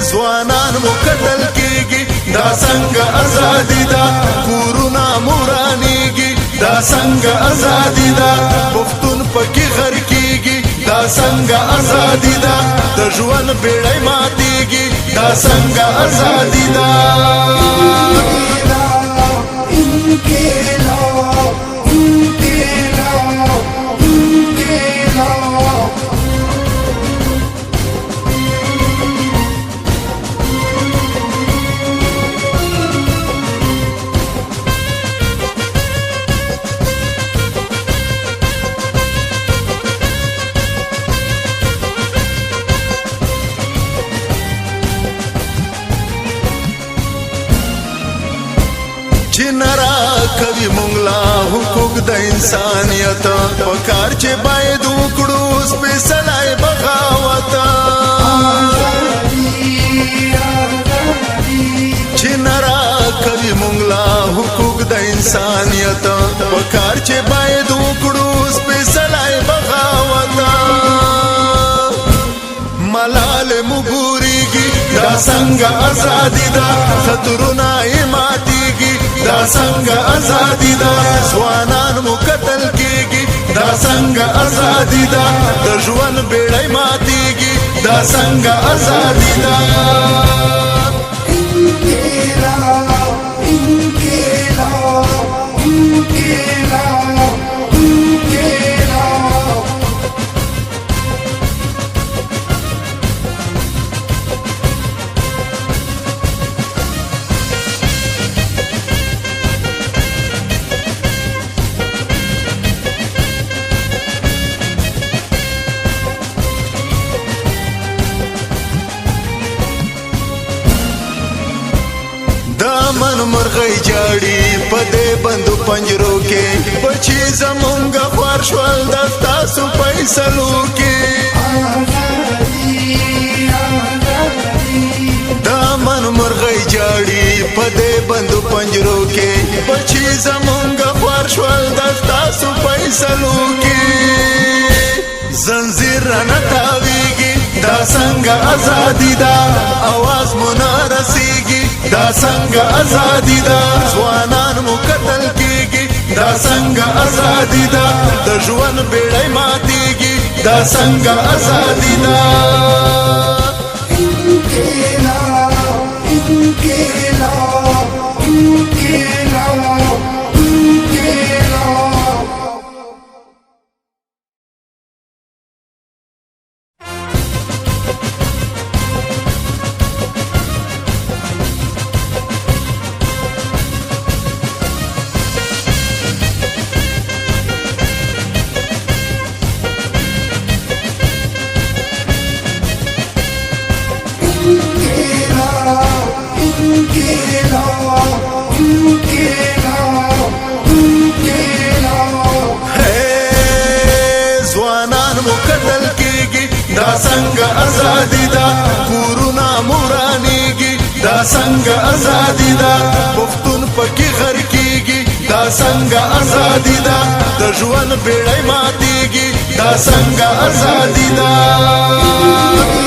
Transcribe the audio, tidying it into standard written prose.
ځوانان مو قتل کیږي دا څنګه ازادي ده کورونه مورانیږي دا څنګه ازادي ده پښتون پکې غر کیږي دا څنګه ازادي ده د ژوند بیړۍ ماتیږي دا څنګه ازادي ده چې نرا کوي مونږ لا حقوق د انسانیت په کار چې باید وکړو سپېڅلی بغاوت چې نرا کوي مونږ لا حقوق د انسانیت په کار چې باید وکړو سپېڅلی بغاوت ملال مو ګورېږي دا څنګه ازادي ده خطرونه یې ماتېږي دا څنګه ازادي ده ځوانان مو قتل کیږي دا څنګه ازادي ده د ژوند بیړۍ ماتیږي دا څنګه ازادي ده من مرغۍ جاړي په دې بندو پنجرو کې بچي زمونږ خوار شول د تاسو فیصلو کې دا من مرغۍ جاړي په دې بندو پنجرو کې بچي زمونږ خوار شول د تاسو فیصلو کې زنځیر رانه تاویږي دا څنګه ازادي ده اواز مو نه رسیږي دا څنګه ازادي ده ځوانان مو قتل کیږي دا څنګه ازادي ده د ژوند بیړۍ ماتیږي دا څنګه ازادي ده ځوانان مو قتل کیږي دا څنګه ازادي ده کورونه مورانیږي دا څنګه ازادي ده پښتون پکې غر کیږي دا څنګه ازادي ده د ژوند بیړۍ ماتیږي دا څنګه ازادي ده